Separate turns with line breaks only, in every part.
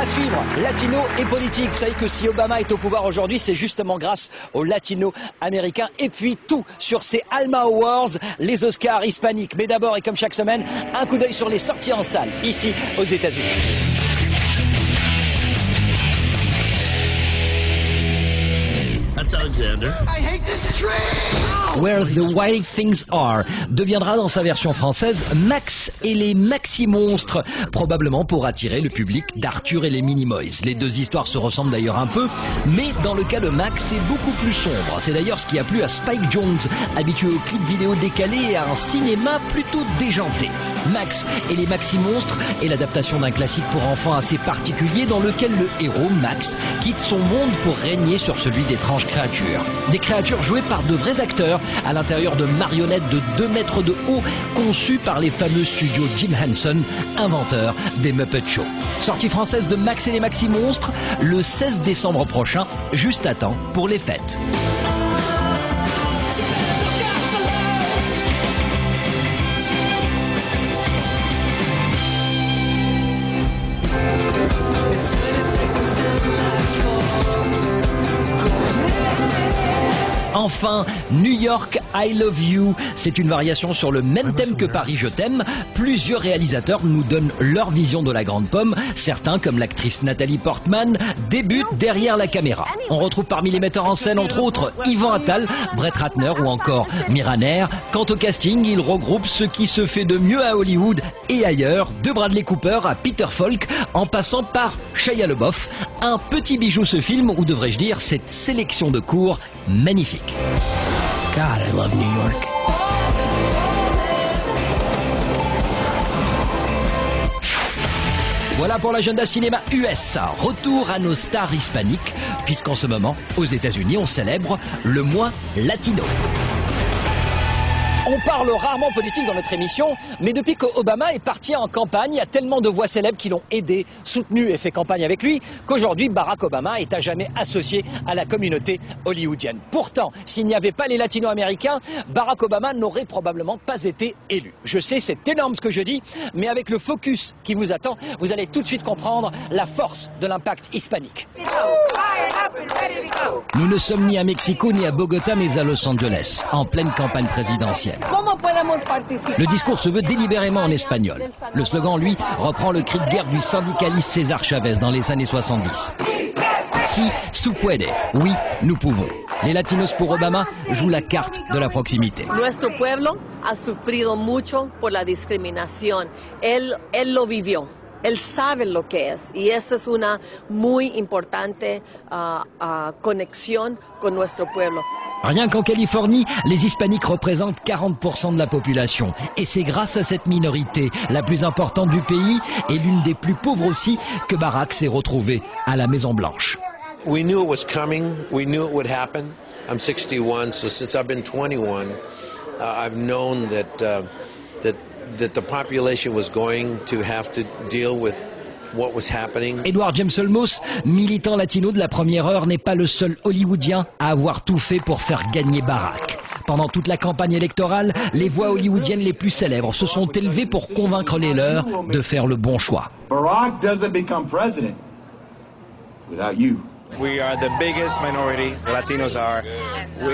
À suivre, latino et politique. Vous savez que si Obama est au pouvoir aujourd'hui, c'est justement grâce aux latino-américains. Et puis tout sur ces Alma Awards, les Oscars hispaniques. Mais d'abord, et comme chaque semaine, un coup d'œil sur les sorties en salle, ici aux États-Unis.
That's Alexander.
I hate this train!
Where the Wild Things Are deviendra dans sa version française Max et les Maxi-Monstres, probablement pour attirer le public d'Arthur et les Minimoys. Les deux histoires se ressemblent d'ailleurs un peu, mais dans le cas de Max, c'est beaucoup plus sombre. C'est d'ailleurs ce qui a plu à Spike Jonze, habitué aux clips vidéo décalés et à un cinéma plutôt déjanté. Max et les Maxi-Monstres est l'adaptation d'un classique pour enfants assez particulier dans lequel le héros, Max, quitte son monde pour régner sur celui d'étranges créatures. Des créatures jouées par de vrais acteurs à l'intérieur de marionnettes de 2 mètres de haut conçues par les fameux studios Jim Henson, inventeurs des Muppet Show. Sortie française de Max et les Maxi-Monstres le 16 décembre prochain, juste à temps pour les fêtes. Enfin, New York, I Love You. C'est une variation sur le même thème que Paris, je t'aime. Plusieurs réalisateurs nous donnent leur vision de la grande pomme. Certains, comme l'actrice Nathalie Portman, débutent derrière la caméra. On retrouve parmi les metteurs en scène, entre autres, Yvan Attal, Brett Ratner ou encore Mira Nair. Quant au casting, il regroupe ce qui se fait de mieux à Hollywood et ailleurs, de Bradley Cooper à Peter Falk, en passant par Shia LaBeouf. Un petit bijou ce film, ou devrais-je dire cette sélection de cours magnifique. God, I love New York. Voilà pour l'agenda cinéma US. Retour à nos stars hispaniques, puisqu'en ce moment, aux États-Unis, on célèbre le mois latino. On parle rarement politique dans notre émission, mais depuis qu'Obama est parti en campagne, il y a tellement de voix célèbres qui l'ont aidé, soutenu et fait campagne avec lui, qu'aujourd'hui Barack Obama est à jamais associé à la communauté hollywoodienne. Pourtant, s'il n'y avait pas les latino-américains, Barack Obama n'aurait probablement pas été élu. Je sais, c'est énorme ce que je dis, mais avec le focus qui vous attend, vous allez tout de suite comprendre la force de l'impact hispanique. Nous ne sommes ni à Mexico ni à Bogota, mais à Los Angeles, en pleine campagne présidentielle. Le discours se veut délibérément en espagnol. Le slogan, lui, reprend le cri de guerre du syndicaliste César Chavez dans les années 70. Si, su puede. Oui, nous pouvons. Les latinos pour Obama jouent la carte de la proximité.
Nuestro pueblo ha sufrido mucho por la discriminación. Él lo vivió. Él sabe lo que es, y esa es una muy importante conexión con nuestro pueblo.
Rien qu'en Californie, les hispaniques représentent 40% de la population. Et c'est grâce à cette minorité, la plus importante du pays et l'une des plus pauvres aussi, que Barack s'est retrouvé à la Maison-Blanche.
We knew it was coming. We knew it would happen. I'm 61, so since I've been 21, I've known that the population was going to have to deal with what was happening.
Edward James Olmos, militant latino de la première heure, n'est pas le seul Hollywoodien à avoir tout fait pour faire gagner Barack. Pendant toute la campagne électorale, les voix hollywoodiennes les plus célèbres se sont élevées pour convaincre les leurs de faire le bon choix.
Barack doesn't become president without you.
We are the biggest minority, the Latinos are.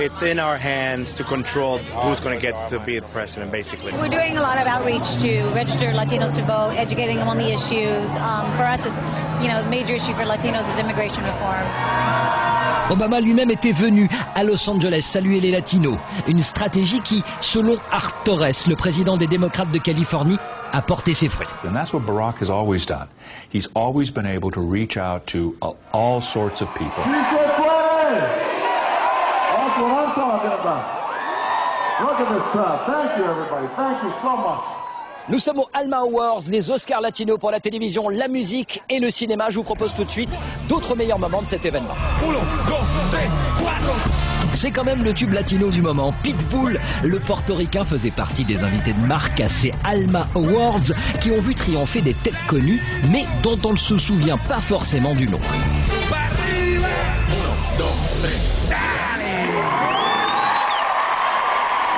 It's in our hands to control who's going to get to be the president, basically.
We're doing a lot of outreach to register Latinos to vote, educating them on the issues. For us, the major issue for Latinos is immigration reform.
Obama lui-même était venu à Los Angeles saluer les latinos. Une stratégie qui, selon Art Torres, le président des démocrates de Californie, a porté ses fruits.
And that's what Barack has always done. He's always been able to reach out to all sorts of people.
That's what I'm talking about. Look at this stuff. Thank you, everybody. Thank you so much.
Nous sommes aux Alma Awards, les Oscars latinos pour la télévision, la musique et le cinéma. Je vous propose tout de suite d'autres meilleurs moments de cet événement. C'est quand même le tube latino du moment. Pitbull, le portoricain, faisait partie des invités de marque à ces Alma Awards qui ont vu triompher des têtes connues, mais dont on ne se souvient pas forcément du nom.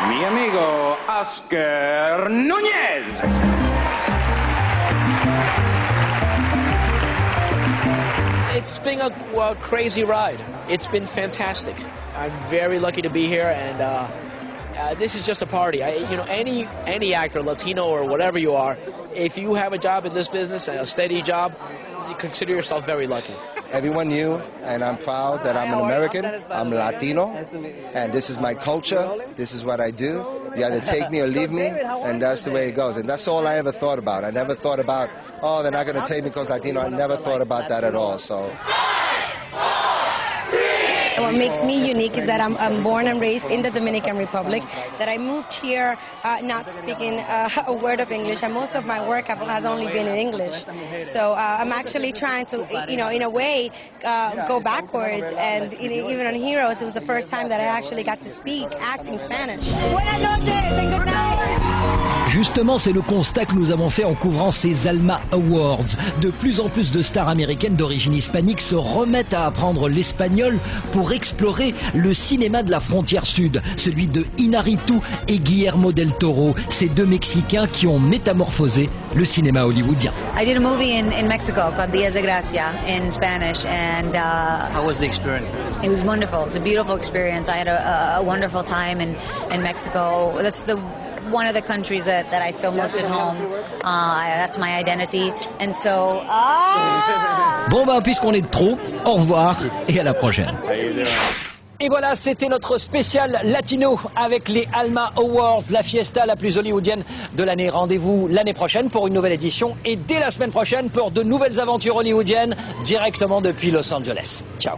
Mi amigo Oscar Núñez.
It's been a crazy ride. It's been fantastic. I'm very lucky to be here, and this is just a party. Any actor, Latino or whatever you are, if you have a job in this business, a steady job, you consider yourself very lucky.
Everyone knew, and I'm proud that I'm an American, I'm Latino, and this is my culture, this is what I do. You either take me or leave me, and that's the way it goes. And that's all I ever thought about. I never thought about, oh, they're not going to take me because Latino. I never thought about that at all. So.
What makes me unique is that I'm born and raised in the Dominican Republic, that I moved here not speaking a word of English, and most of my work has only been in English. So I'm actually trying to, in a way, go backwards. And even on Heroes, it was the first time that I actually got to act in Spanish. Buenas noches and good night.
Justement, c'est le constat que nous avons fait en couvrant ces Alma Awards. De plus en plus de stars américaines d'origine hispanique se remettent à apprendre l'espagnol pour explorer le cinéma de la frontière sud, celui de Iñárritu et Guillermo del Toro, ces deux Mexicains qui ont métamorphosé le cinéma hollywoodien.
I did a movie in Mexico called Días de Gracia in Spanish, and
how was the experience?
It was wonderful. It's a beautiful experience. I had a wonderful time in Mexico. That's one of the countries that I feel most at home. That's my identity. And so...
Bon, puisqu'on est de trop, au revoir et à la prochaine.
Et voilà, c'était notre spécial latino avec les Alma Awards, la fiesta la plus hollywoodienne de l'année. Rendez-vous l'année prochaine pour une nouvelle édition et dès la semaine prochaine pour de nouvelles aventures hollywoodiennes directement depuis Los Angeles. Ciao.